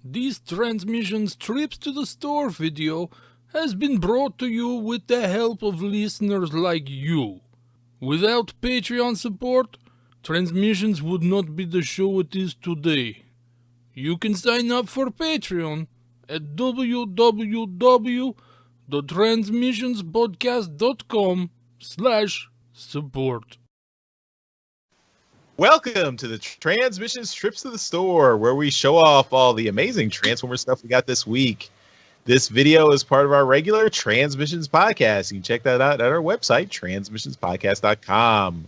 This Transmissions Trips to the Store video has been brought to you with the help of listeners like you. Without Patreon support, Transmissions would not be the show it is today. You can sign up for Patreon at www.transmissionspodcast.com/support. Welcome to the Transmissions Trips to the Store, where we show off all the amazing Transformers stuff we got this week. This video is part of our regular Transmissions podcast. You can check that out at our website, transmissionspodcast.com.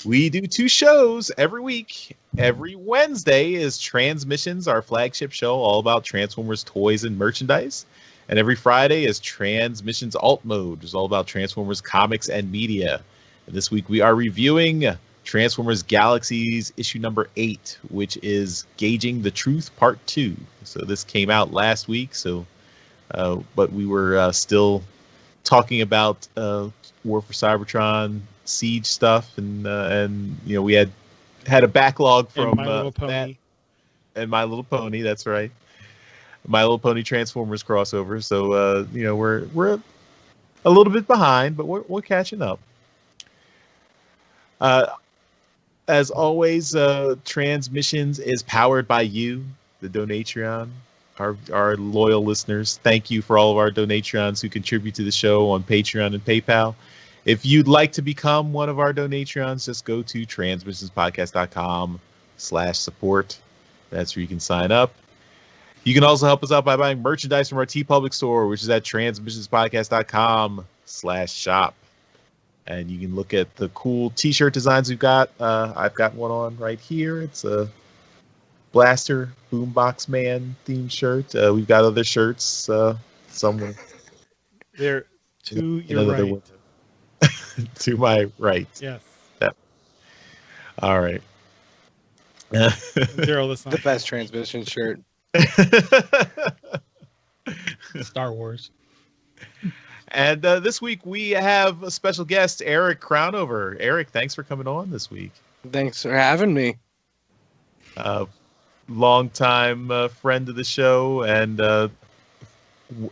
We do 2 shows every week. Every Wednesday is Transmissions, our flagship show, all about Transformers toys and merchandise. And every Friday is Transmissions Alt Mode, which is all about Transformers comics and media. And this week we are reviewing Transformers Galaxies issue number 8, which is Gauging the Truth Part 2. So this came out last week, but we were still talking about War for Cybertron, Siege stuff, and you know, we had a backlog from My Little Pony. that, and My Little Pony. That's right, My Little Pony Transformers crossover. So you know, we're a little bit behind, but we're catching up. As always, Transmissions is powered by you, the Donatreon, our loyal listeners. Thank you for all of our Donatrons who contribute to the show on Patreon and PayPal. If you'd like to become one of our Donatrons, just go to transmissionspodcast.com/support. That's where you can sign up. You can also help us out by buying merchandise from our TeePublic store, which is at transmissionspodcast.com/shop. And you can look at the cool t-shirt designs we've got. I've got one on right here. It's a Blaster Boombox Man themed shirt. We've got other shirts somewhere. They're to your right. Window. To my right. Yes. Yeah. All right. Darryl, that's not The best transmission shirt. Star Wars. And this week we have a special guest, Eric Crownover. Eric, thanks for coming on this week. Thanks for having me. Longtime friend of the show and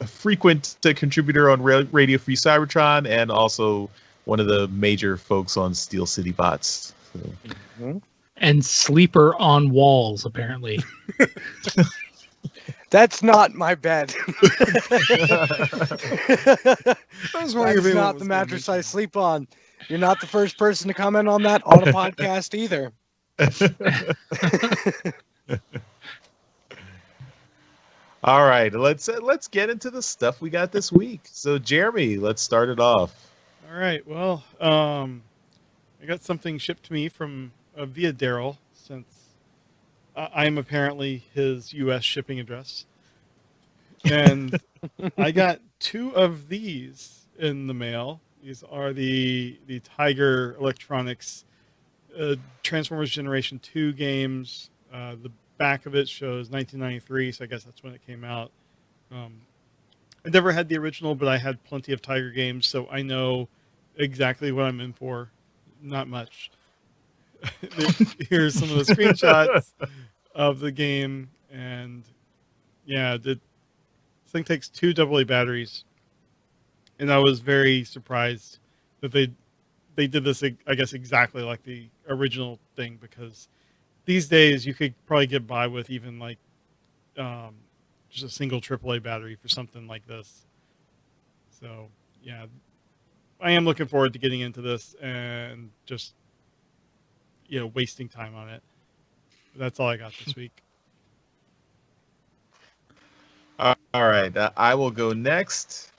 frequent contributor on Radio Free Cybertron, and also one of the major folks on Steel City Bots. So. Mm-hmm. And sleeper on walls, apparently. That's not my bed. That's not the mattress I sleep on. You're not the first person to comment on that on a podcast either. All right, let's get into the stuff we got this week. So, Jeremy, let's start it off. All right. Well, I got something shipped to me from via Darryl, since I'm apparently his U.S. shipping address. And I got 2 of these in the mail. These are the Tiger Electronics Transformers Generation 2 games. The back of it shows 1993, so I guess that's when it came out. I never had the original, but I had plenty of Tiger games, so I know exactly what I'm in for. Not much. Here's some of the screenshots of the game, and yeah, this thing takes 2 AA batteries, and I was very surprised that they did this, I guess, exactly like the original thing, because these days you could probably get by with even like just a single AAA battery for something like this. So yeah, I am looking forward to getting into this and just, you know, wasting time on it. But that's all I got this week. All right, I will go next.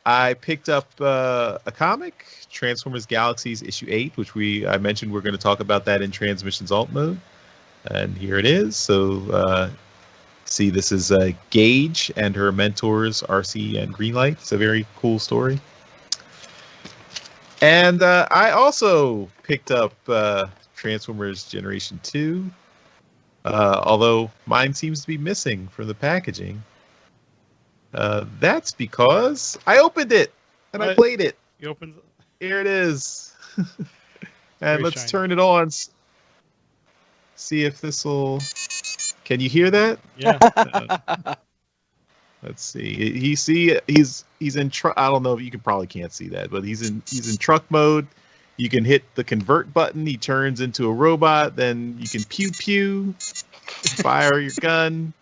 I picked up a comic, Transformers Galaxies issue 8, which I mentioned we're going to talk about that in Transmissions Alt Mode. And here it is. So, see, this is Gage and her mentors, RC and Greenlight. It's a very cool story. And I also picked up Transformers Generation 2, although mine seems to be missing from the packaging. That's because I opened it and I played it. You opened it? Here it is. And Very let's shiny. turn it on. See if this will Can you hear that? Yeah. Let's see. He's in truck. I don't know if you can't see that, but he's in truck mode. You can hit the convert button. He turns into a robot. Then you can pew pew, fire your gun,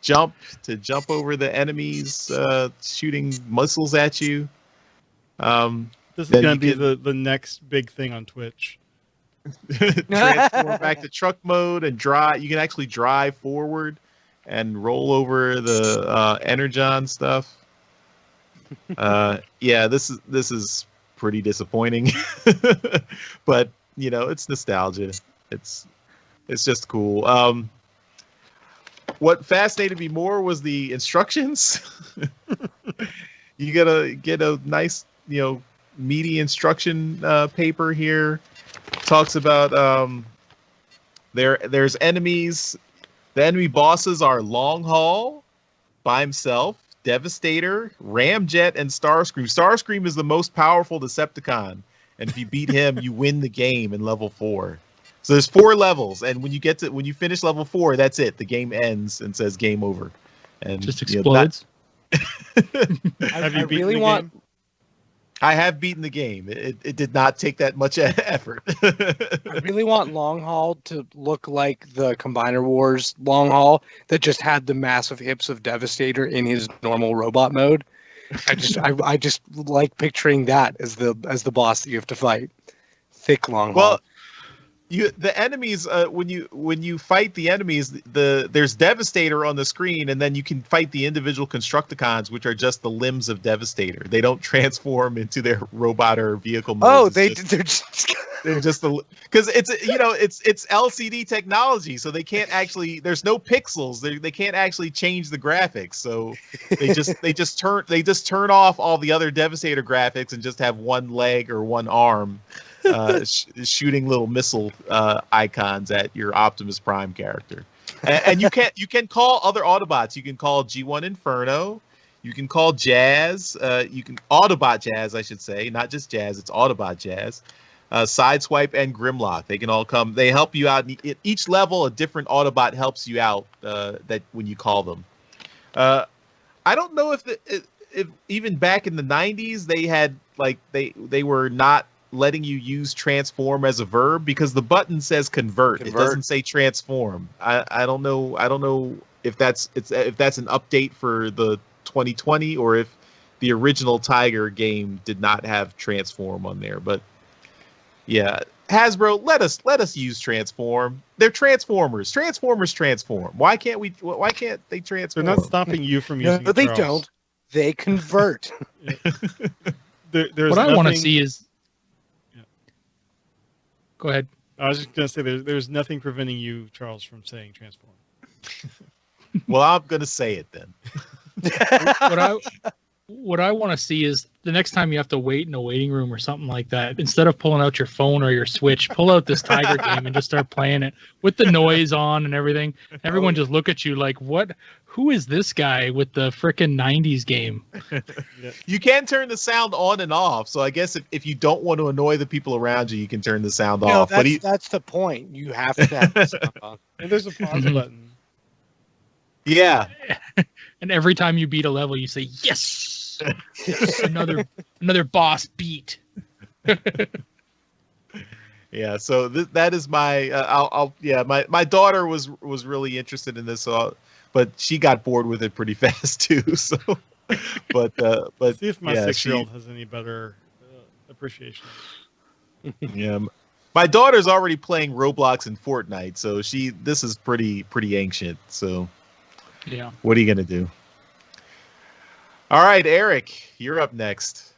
jump over the enemies, shooting missiles at you. This is going to be the next big thing on Twitch. Transform back to truck mode and drive. You can actually drive forward and roll over the energon stuff. Yeah, this is pretty disappointing, but it's nostalgia. It's just cool. What fascinated me more was the instructions. You gotta get a nice, meaty instruction paper here. Talks about there's enemies. The enemy bosses are Long Haul by himself, Devastator, Ramjet, and Starscream. Starscream is the most powerful Decepticon, and if you beat him, you win the game in level 4. So there's 4 levels, and when you finish level 4, that's it. The game ends and says game over, and just explodes. Have you beaten the game? I have beaten the game. It did not take that much effort. I really want Long Haul to look like the Combiner Wars Long Haul that just had the massive hips of Devastator in his normal robot mode. I just like picturing that as the boss that you have to fight. Thick Long Haul. Well, the enemies when you fight the enemies, there's Devastator on the screen, and then you can fight the individual Constructicons, which are just the limbs of Devastator. They don't transform into their robot or vehicle modes. Oh, they're just because it's LCD technology, so they can't actually. There's no pixels. They can't actually change the graphics. So they just turn off all the other Devastator graphics and just have one leg or one arm. Shooting little missile icons at your Optimus Prime character, and you can call other Autobots. You can call G1 Inferno. You can call Jazz. You can Autobot Jazz, I should say, not just Jazz. It's Autobot Jazz. Sideswipe and Grimlock. They can all come. They help you out. At each level, a different Autobot helps you out. That when you call them. I don't know if even back in the 90s they had they were not letting you use transform as a verb because the button says convert. It doesn't say transform. I don't know if that's an update for the 2020 or if the original Tiger game did not have transform on there. But yeah, Hasbro, let us use transform. They're transformers. Transformers transform. Why can't they transform? They're not stopping you from using it. No, they Charles. don't. They convert. There's what I want to nothing- see is. Go ahead. I was just going to say there's nothing preventing you, Charles, from saying transform. Well, I'm going to say it then. What I want to see is the next time you have to wait in a waiting room or something like that, instead of pulling out your phone or your Switch, pull out this Tiger game and just start playing it with the noise on and everything. Everyone just look at you like, what? Who is this guy with the frickin' 90s game? You can turn the sound on and off. So I guess if you don't want to annoy the people around you, you can turn the sound off. That's the point. You have to have the sound on. And there's a pause button. Yeah. And every time you beat a level, you say, yes, yes, another boss beat. Yeah. So that is my, my daughter was really interested in this. But she got bored with it pretty fast too. So, but see if my 6-year-old has any better appreciation. Yeah. My daughter's already playing Roblox and Fortnite. So this is pretty ancient. So yeah. What are you going to do? All right, Eric, you're up next.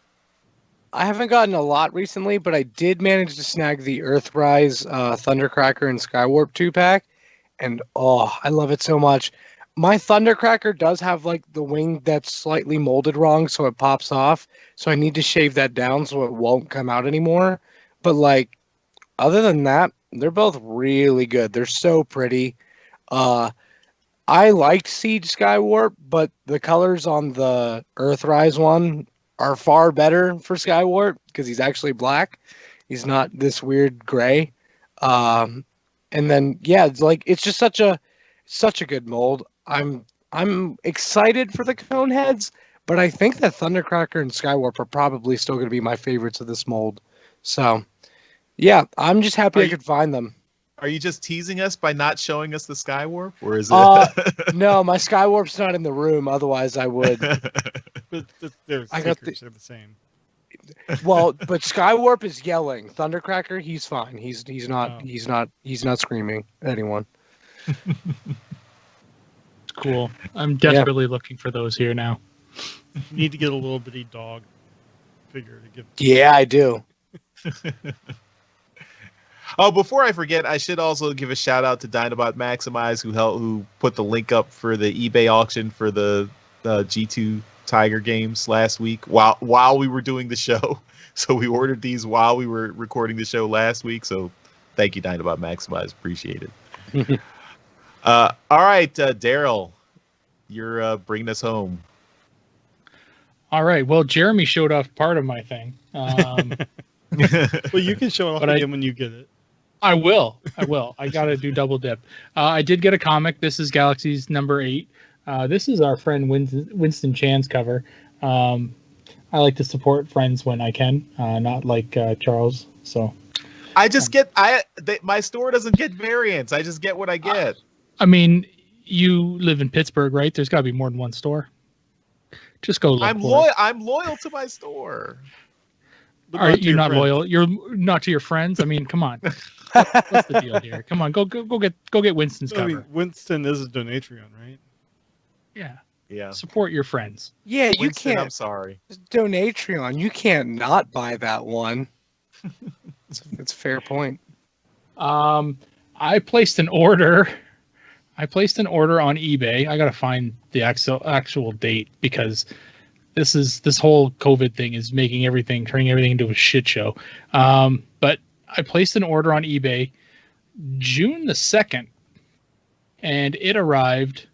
I haven't gotten a lot recently, but I did manage to snag the Earthrise Thundercracker and Skywarp 2-pack. And I love it so much. My Thundercracker does have the wing that's slightly molded wrong, so it pops off. So I need to shave that down so it won't come out anymore. But other than that, they're both really good. They're so pretty. I liked Siege Skywarp, but the colors on the Earthrise one are far better for Skywarp because he's actually black. He's not this weird gray. And then it's just Such a good mold. I'm excited for the cone heads, but I think that Thundercracker and Skywarp are probably still going to be my favorites of this mold. So, yeah, I'm just happy I could find them. Are you just teasing us by not showing us the Skywarp, or is it? No, my Skywarp's not in the room. Otherwise, I would. But their I got stickers are the same. Well, but Skywarp is yelling. Thundercracker, he's fine. He's not Oh. he's not screaming at anyone. Cool. I'm desperately looking for those here now. You need to get a little bitty dog figure to give. Yeah, I do. Oh, before I forget, I should also give a shout out to Dinobot Maximize, who put the link up for the eBay auction for the G2 Tiger games last week while we were doing the show. So we ordered these while we were recording the show last week. So thank you, Dinobot Maximize. Appreciate it. All right, Darryl, you're bringing us home. All right. Well, Jeremy showed off part of my thing. Well, you can show it off again when you get it. I will. I got to do double dip. I did get a comic. This is Galaxy's number 8. This is our friend Winston Chan's cover. I like to support friends when I can, not like Charles. So I just my store doesn't get variants. I just get what I get. I mean, you live in Pittsburgh, right? There's got to be more than one store. Just go look. I'm loyal. I'm loyal to my store. Are you not loyal? You're not to your friends. I mean, come on. What's the deal here? Come on, go get Winston's cover. I mean, Winston is a Donatrion, right? Yeah. Yeah. Support your friends. Yeah, you Winston, can't. I'm sorry. Donatrion, you can't not buy that one. It's a fair point. I placed an order. on eBay. I gotta find the actual date because this whole COVID thing is turning everything into a shit show. But I placed an order on eBay June the 2nd, and it arrived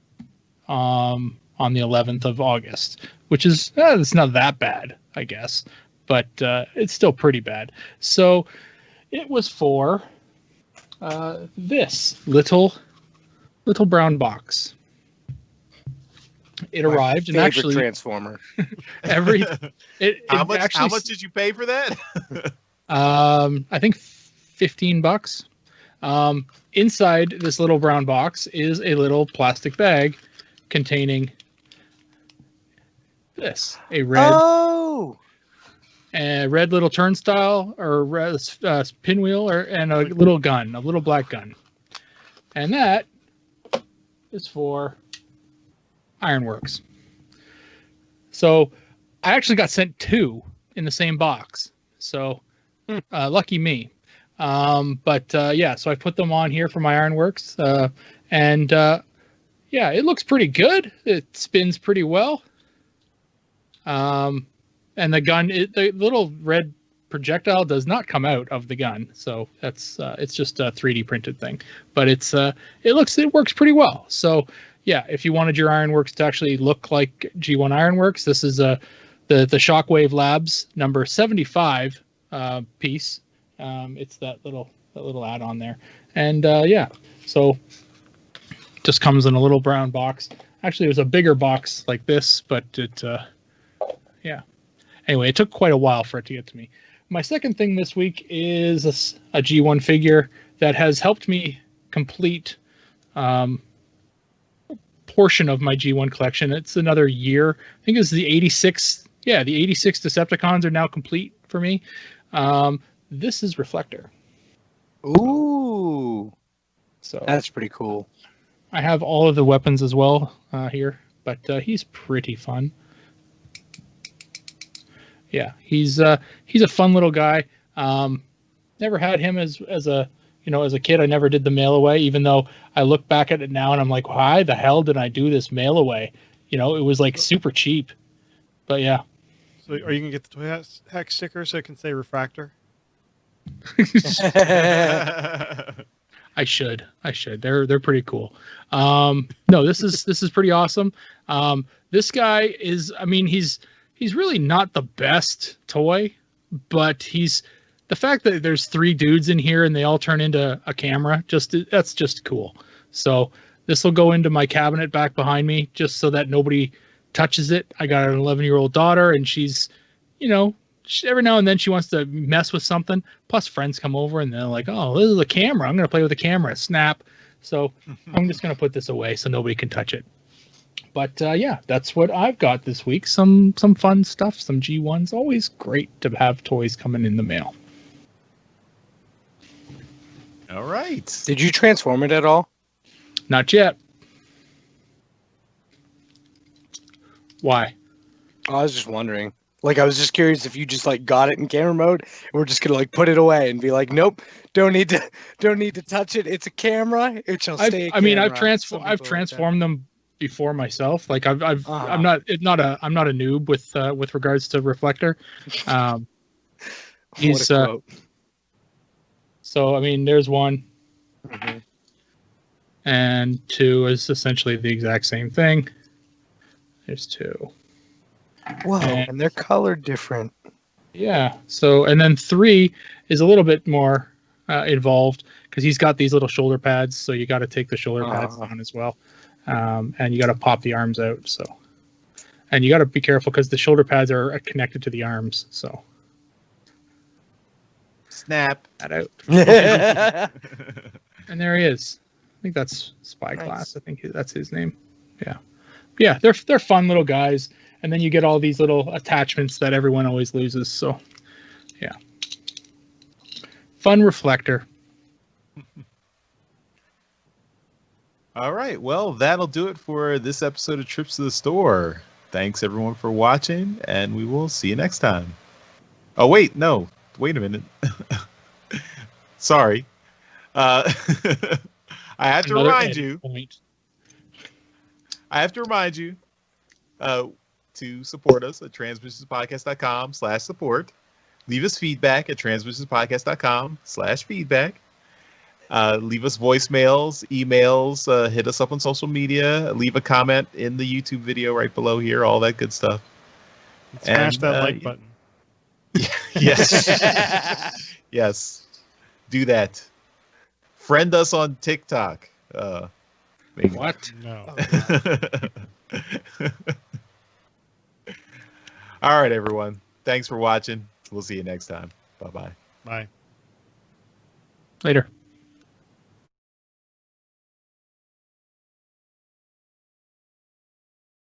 on the 11th of August, which is it's not that bad, I guess, but it's still pretty bad. So it was for this little brown box. It arrived, and actually Transformer. How much did you pay for that? I think $15. Inside this little brown box is a little plastic bag containing a red little turnstile or red pinwheel and a little gun, a little black gun, and that is for Ironworks. So I actually got sent 2 in the same box. So lucky me. But so I put them on here for my Ironworks. And it looks pretty good. It spins pretty well. And the gun, the little red projectile does not come out of the gun. So that's it's just a 3D printed thing. But it works pretty well. So yeah, if you wanted your Ironworks to actually look like G1 Ironworks, this is the Shockwave Labs number 75 piece. It's that little add-on there, and so just comes in a little brown box. Actually, it was a bigger box like this, but it anyway, it took quite a while for it to get to me. My second thing this week is a G1 figure that has helped me complete portion of my G1 collection. It's another year. I think it's the 86. Yeah, the 86 Decepticons are now complete for me. This is Reflector. Ooh. So that's pretty cool. I have all of the weapons as well here, but he's pretty fun. Yeah, he's a fun little guy. Never had him as a kid. I never did the mail away, even though I look back at it now and I'm like, why the hell did I do this mail away? It was like super cheap. But yeah. So are you gonna get the Toy Hack sticker so it can say Refractor? I should. They're pretty cool. No, this is pretty awesome. This guy is, he's really not the best toy, but the fact that there's 3 dudes in here and they all turn into a camera, that's just cool. So This will go into my cabinet back behind me just so that nobody touches it. I got an 11-year-old daughter, and she's, every now and then she wants to mess with something. Plus, friends come over and they're like, "Oh, this is a camera. I'm going to play with the camera." Snap. So I'm just going to put this away so nobody can touch it. But yeah, that's what I've got this week. Some fun stuff, some G1s. Always great to have toys coming in the mail. All right. Did you transform it at all? Not yet. Why? I was just wondering. Like, I was just curious if you just like got it in camera mode and we're just gonna like put it away and be like, nope, don't need to touch it. It's a camera. It shall stay. I've transformed them before myself. Like I'm not a noob with regards to Reflector. He's so I mean, there's one, and 2 is essentially the exact same thing. There's 2. Whoa, and they're colored different. Yeah. So, and then 3 is a little bit more involved because he's got these little shoulder pads. So you got to take the shoulder pads down as well, and you got to pop the arms out. So, and you got to be careful because the shoulder pads are connected to the arms. So, Snap. that out. And there he is. I think that's Spyglass. I think that's his name. Yeah. Yeah, they're fun little guys. And then you get all these little attachments that everyone always loses. So, yeah. Fun Reflector. All right. Well, that'll do it for this episode of Trips to the Store. Thanks, everyone, for watching, and we will see you next time. Oh, wait. No. Wait a minute. Sorry. I have to remind you. I have to remind you to support us at transmissionspodcast.com/support. Leave us feedback at transmissionspodcast.com/feedback. Leave us voicemails, emails, hit us up on social media, leave a comment in the YouTube video right below here, all that good stuff. Smash that like button. Yes. Yes. Do that. Friend us on TikTok. Maybe. What? No. All right, everyone. Thanks for watching. We'll see you next time. Bye-bye. Bye. Later.